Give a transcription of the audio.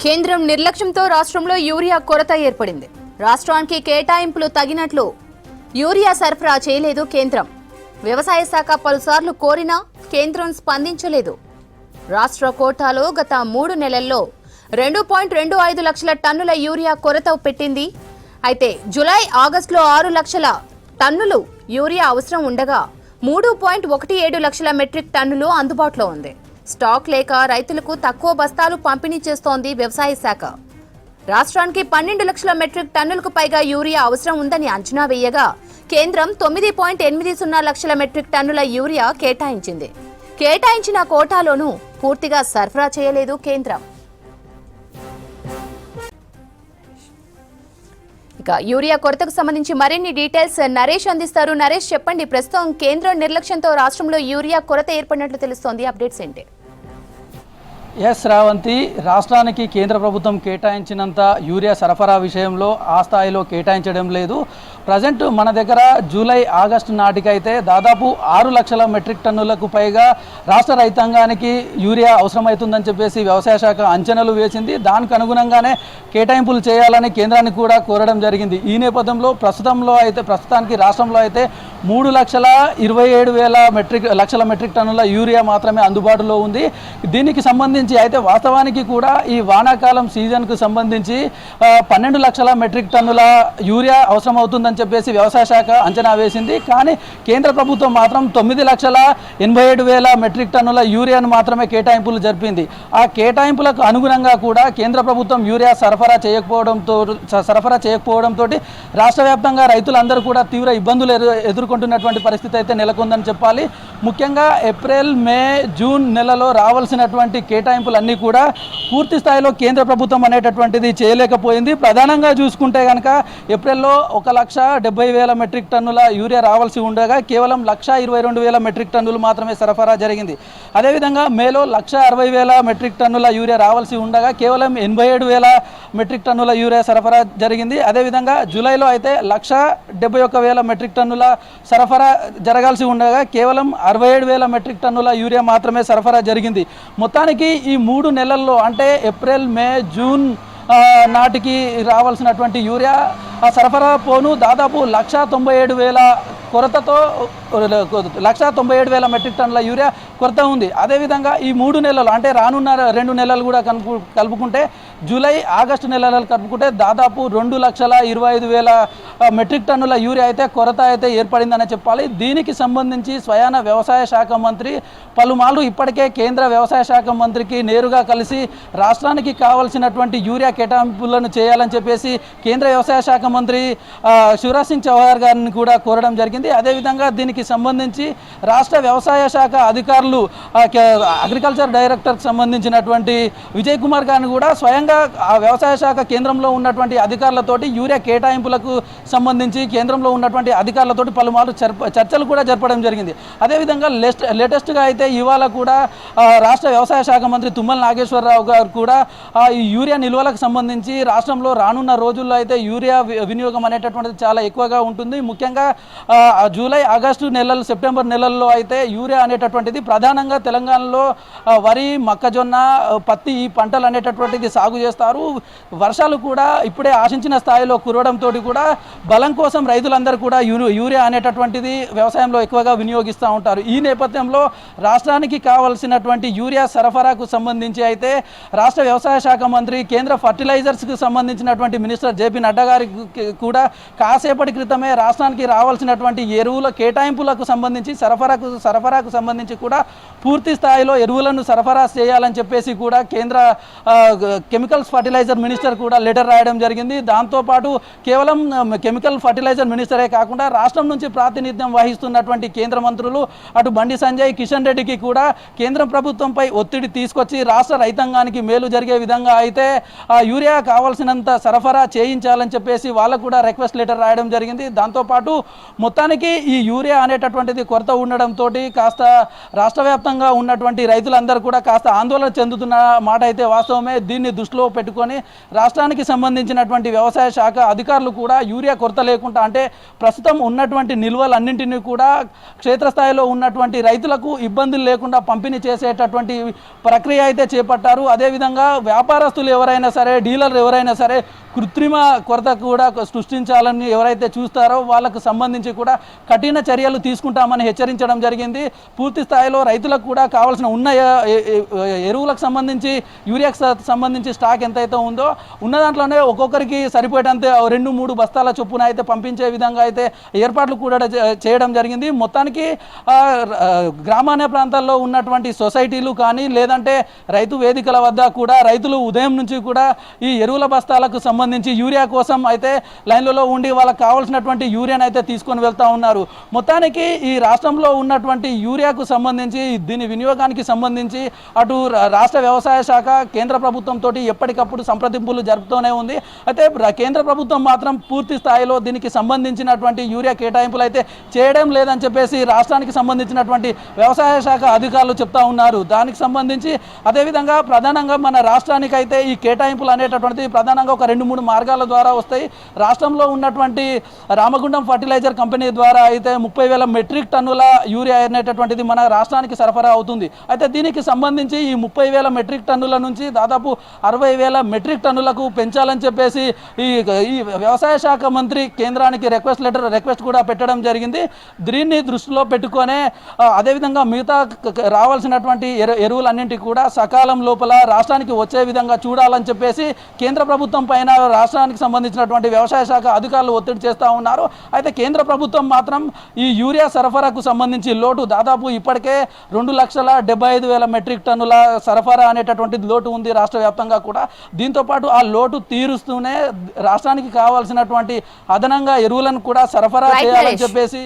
కేంద్రం నిర్లక్ష్యంతో రాష్ట్రంలో యూరియా కొరత ఏర్పడింది. రాష్ట్రానికి కేటాయింపులు తగినట్లు యూరియా సరఫరా చేయలేదు కేంద్రం. వ్యవసాయ శాఖ పలుసార్లు కోరినా కేంద్రం స్పందించలేదు. రాష్ట్ర కోటాలో గత 3 నెలల్లో 2.25 లక్షల టన్నుల యూరియా కొరత పెట్టింది. అయితే జూలై, ఆగస్టులో 6 లక్షల టన్నులు యూరియా అవసరం ఉండగా 3.17 లక్షల మెట్రిక్ టన్నులు అందుబాటులో ఉంది. స్టాక్ లేక రైతులకు తక్కువ బస్తాలు పంపిణీ చేస్తోంది వ్యవసాయ శాఖ. రాష్ట్రానికి 12 లక్షల మెట్రిక్ టన్నులకు పైగా యూరియా అవసరం ఉందని అంచనా వేయగా కేంద్రం 9.80 లక్షల మెట్రిక్ టన్నుల యూరియా కేటాయించింది. కేటాయించిన కోటాలోనూ పూర్తిగా సరఫరా చేయలేదు కేంద్రం. ఇక యూరియా కొరతకు సంబంధించి మరిన్ని డీటెయిల్స్ నరేష్ అందిస్తారు. నరేష్, చెప్పండి, ప్రస్తుతం కేంద్రం నిర్లక్ష్యంతో రాష్ట్రంలో యూరియా కొరత ఏర్పడినట్లు తెలుస్తోంది. అప్డేట్స్ ఏంటి? ఎస్ శ్రావంతి, రాష్ట్రానికి కేంద్ర ప్రభుత్వం కేటాయించినంత యూరియా సరఫరా విషయంలో ఆ స్థాయిలో కేటాయించడం లేదు. ప్రజెంట్ మన దగ్గర జూలై, ఆగస్టు నాటికైతే దాదాపు 6 లక్షల మెట్రిక్ టన్నులకు పైగా రాష్ట్ర రైతాంగానికి యూరియా అవసరమవుతుందని చెప్పేసి వ్యవసాయ శాఖ అంచనాలు వేసింది. దానికి అనుగుణంగానే కేటాయింపులు చేయాలని కేంద్రాన్ని కూడా కోరడం జరిగింది. ఈ నేపథ్యంలో ప్రస్తుతానికి రాష్ట్రంలో అయితే 3,27,000 లక్షల మెట్రిక్ టన్నుల యూరియా మాత్రమే అందుబాటులో ఉంది. దీనికి సంబంధించి అయితే వాస్తవానికి కూడా ఈ వానాకాలం సీజన్కు సంబంధించి 12 లక్షల మెట్రిక్ టన్నుల యూరియా అవసరం అవుతుందని చెప్పేసి వ్యవసాయ శాఖ అంచనా వేసింది. కానీ కేంద్ర ప్రభుత్వం మాత్రం 9,87,000 మెట్రిక్ టన్నుల యూరియాను మాత్రమే కేటాయింపులు జరిపింది. ఆ కేటాయింపులకు అనుగుణంగా కూడా కేంద్ర ప్రభుత్వం యూరియా సరఫరా చేయకపోవడంతో రాష్ట్ర వ్యాప్తంగా రైతులందరూ కూడా తీవ్ర ఇబ్బందులు ఎదుర్కొంటున్నటువంటి పరిస్థితి అయితే నెలకొందని చెప్పాలి. ముఖ్యంగా ఏప్రిల్, మే, జూన్ నెలలో రావాల్సినటువంటి కేటాయింపులన్నీ కూడా పూర్తి స్థాయిలో కేంద్ర ప్రభుత్వం అనేటటువంటిది చేయలేకపోయింది. ప్రధానంగా చూసుకుంటే కనుక ఏప్రిల్లో 1,70,000 మెట్రిక్ టన్నుల యూరియా రావాల్సి ఉండగా కేవలం 1,22,000 మెట్రిక్ టన్నులు మాత్రమే సరఫరా జరిగింది. అదేవిధంగా మేలో 1,60,000 మెట్రిక్ టన్నుల యూరియా రావాల్సి ఉండగా కేవలం 87,000 మెట్రిక్ టన్నుల యూరియా సరఫరా జరిగింది. అదేవిధంగా జూలైలో అయితే 1,71,000 మెట్రిక్ టన్నుల సరఫరా జరగాల్సి ఉండగా కేవలం 67,000 మెట్రిక్ టన్నుల యూరియా మాత్రమే సరఫరా జరిగింది. మొత్తానికి ఈ 3 నెలల్లో అంటే ఏప్రిల్, మే, జూన్ నాటికి రావాల్సినటువంటి యూరియా సరఫరా పోను దాదాపు 1,97,000 కొరతతో 1,97,000 మెట్రిక్ టన్నుల యూరియా కొరత ఉంది. అదేవిధంగా ఈ 3 నెలలు అంటే రానున్న 2 నెలలు కూడా కలుపుకుంటే జూలై, ఆగస్టు నెలలు కలుపుకుంటే దాదాపు 2,25,000 మెట్రిక్ టన్నుల యూరియా అయితే కొరత అయితే ఏర్పడిందని చెప్పాలి. దీనికి సంబంధించి స్వయాన వ్యవసాయ శాఖ మంత్రి పలుమార్లు ఇప్పటికే కేంద్ర వ్యవసాయ శాఖ మంత్రికి నేరుగా కలిసి రాష్ట్రానికి కావాల్సినటువంటి యూరియా కేటాయింపులను చేయాలని చెప్పేసి కేంద్ర వ్యవసాయ శాఖ మంత్రి శివరాజ్ సింగ్ చౌహాన్ గారిని కూడా కోరడం జరిగింది. అదేవిధంగా దీనికి సంబంధించి రాష్ట్ర వ్యవసాయ శాఖ అధికారులు అగ్రికల్చర్ డైరెక్టర్కి సంబంధించినటువంటి విజయ్ కుమార్ గారిని కూడా స్వయంగా ఆ వ్యవసాయ శాఖ కేంద్రంలో ఉన్నటువంటి అధికారులతోటి యూరియా కేటాయింపులకు సంబంధించి కేంద్రంలో ఉన్నటువంటి అధికారులతోటి పలుమార్లు చర్చలు కూడా జరపడం జరిగింది. అదేవిధంగా లేటెస్ట్గా అయితే ఇవాళ కూడా రాష్ట్ర వ్యవసాయ శాఖ మంత్రి తుమ్మల నాగేశ్వరరావు గారు కూడా ఈ యూరియా నిల్వలకు సంబంధించి రాష్ట్రంలో రానున్న రోజుల్లో అయితే యూరియా వినియోగం అనేటటువంటిది చాలా ఎక్కువగా ఉంటుంది. ముఖ్యంగా జూలై, ఆగస్టు నెలలు, సెప్టెంబర్ నెలల్లో అయితే యూరియా అనేటటువంటిది ప్రధానంగా తెలంగాణలో వరి, మొక్కజొన్న, పత్తి ఈ పంటలు అనేటటువంటిది సాగు చేస్తారు. వర్షాలు కూడా ఇప్పుడే ఆశించిన స్థాయిలో కురవడంతో కూడా బలం కోసం రైతులందరూ కూడా యూరియా అనేటటువంటిది వ్యవసాయంలో ఎక్కువగా వినియోగిస్తూ ఉంటారు. ఈ నేపథ్యంలో రాష్ట్రానికి కావాల్సినటువంటి యూరియా సరఫరాకు సంబంధించి అయితే రాష్ట్ర వ్యవసాయ శాఖ మంత్రి, కేంద్ర ఫర్టిలైజర్స్కి సంబంధించినటువంటి మినిస్టర్ జేపీ నడ్డా గారికి కూడా కాసేపటి క్రితమే రాష్ట్రానికి రావాల్సినటువంటి ఎరువుల కేటాయింపులకు సంబంధించి సరఫరాకు సంబంధించి కూడా పూర్తి స్థాయిలో ఎరువులను సరఫరా చేయాలని చెప్పేసి కూడా కేంద్ర కెమికల్స్ ఫర్టిలైజర్ మినిస్టర్ కూడా లెటర్ రాయడం జరిగింది. దాంతోపాటు కేవలం కెమికల్ ఫర్టిలైజర్ మినిస్టరే కాకుండా రాష్ట్రం నుంచి ప్రాతినిధ్యం వహిస్తున్నటువంటి కేంద్ర మంత్రులు అటు బండి సంజయ్, కిషన్ రెడ్డికి కూడా కేంద్ర ప్రభుత్వంపై ఒత్తిడి తీసుకొచ్చి రాష్ట్ర రైతాంగానికి మేలు జరిగే విధంగా అయితే యూరియా కావాల్సినంత సరఫరా చేయించాలని చెప్పేసి వాళ్ళకు కూడా రిక్వెస్ట్ లెటర్ రాయడం జరిగింది. దాంతోపాటు మొత్తానికి మొత్తానికి ఈ యూరియా అనేటటువంటిది కొరత ఉండడంతో కాస్త రాష్ట్ర వ్యాప్తంగా ఉన్నటువంటి రైతులందరూ కూడా కాస్త ఆందోళన చెందుతున్న మాట అయితే వాస్తవమే. దీన్ని దృష్టిలో పెట్టుకొని రాష్ట్రానికి సంబంధించినటువంటి వ్యవసాయ శాఖ అధికారులు కూడా యూరియా కొరత లేకుండా అంటే ప్రస్తుతం ఉన్నటువంటి నిల్వలన్నింటినీ కూడా క్షేత్రస్థాయిలో ఉన్నటువంటి రైతులకు ఇబ్బందులు లేకుండా పంపిణీ చేసేటటువంటి ప్రక్రియ అయితే చేపట్టారు. అదేవిధంగా వ్యాపారస్తులు ఎవరైనా సరే, డీలర్లు ఎవరైనా సరే కృత్రిమ కొరత కూడా సృష్టించాలని ఎవరైతే చూస్తారో వాళ్ళకు సంబంధించి కూడా కఠిన చర్యలు తీసుకుంటామని హెచ్చరించడం జరిగింది. పూర్తి స్థాయిలో రైతులకు కూడా కావాల్సిన ఉన్న ఎరువులకు సంబంధించి యూరియాకి సంబంధించి స్టాక్ ఎంతైతే ఉందో ఉన్న దాంట్లోనే ఒక్కొక్కరికి సరిపోయేటంత 2-3 బస్తాల చొప్పున అయితే పంపించే విధంగా అయితే ఏర్పాట్లు కూడా చేయడం జరిగింది. మొత్తానికి గ్రామాల ప్రాంతాల్లో ఉన్నటువంటి సొసైటీలు కానీ లేదంటే రైతు వేదికల వద్ద కూడా రైతులు ఉదయం నుంచి కూడా ఈ ఎరువుల బస్తాలకు సంబంధించి యూరియా కోసం అయితే లైన్లలో ఉండి వాళ్ళకి కావాల్సినటువంటి యూరియాను అయితే తీసుకొని వెళ్తూ ఉన్నారు. మొత్తానికి ఈ రాష్ట్రంలో ఉన్నటువంటి యూరియాకు సంబంధించి దీని వినియోగానికి సంబంధించి అటు రాష్ట్ర వ్యవసాయ శాఖ కేంద్ర ప్రభుత్వంతో ఎప్పటికప్పుడు సంప్రదింపులు జరుపుతూనే ఉంది. అయితే కేంద్ర ప్రభుత్వం మాత్రం పూర్తి స్థాయిలో దీనికి సంబంధించినటువంటి యూరియా కేటాయింపులు అయితే చేయడం లేదని చెప్పేసి రాష్ట్రానికి సంబంధించినటువంటి వ్యవసాయ శాఖ అధికారులు చెప్తా ఉన్నారు. దానికి సంబంధించి అదేవిధంగా ప్రధానంగా మన రాష్ట్రానికి అయితే ఈ కేటాయింపులు అనేటటువంటిది ప్రధానంగా ఒక 2-3 మార్గాల ద్వారా వస్తాయి. రాష్ట్రంలో ఉన్నటువంటి రామగుండం ఫర్టిలైజర్ కంపెనీ ద్వారా అయితే 30,000 మెట్రిక్ టన్నుల యూరియా అనేటటువంటిది మన రాష్ట్రానికి సరఫరా అవుతుంది. అయితే దీనికి సంబంధించి ఈ 30,000 మెట్రిక్ టన్నుల నుంచి దాదాపు 60,000 మెట్రిక్ టన్నులకు పెంచాలని చెప్పేసి ఈ వ్యవసాయ శాఖ మంత్రి కేంద్రానికి రిక్వెస్ట్ కూడా పెట్టడం జరిగింది. దీన్ని దృష్టిలో పెట్టుకొనే అదేవిధంగా మిగతా రావాల్సినటువంటి ఎరువులన్నింటినీ కూడా సకాలం లోపల రాష్ట్రానికి వచ్చే విధంగా చూడాలని చెప్పేసి కేంద్ర ప్రభుత్వం పైన రాష్ట్రానికి సంబంధించినటువంటి వ్యవసాయ శాఖ అధికారులు ఒత్తిడి చేస్తూ ఉన్నారు. అయితే కేంద్ర ప్రభుత్వం మాత్రం ఈ యూరియా సరఫరాకు సంబంధించి లోటు దాదాపు ఇప్పటికే 2,75,000 మెట్రిక్ టన్నుల సరఫరా అనేటటువంటి లోటు ఉంది రాష్ట్ర వ్యాప్తంగా కూడా. దీంతోపాటు ఆ లోటు తీరుస్తూనే రాష్ట్రానికి కావాల్సినటువంటి అదనంగా ఎరువులను కూడా సరఫరా చేయాలని చెప్పేసి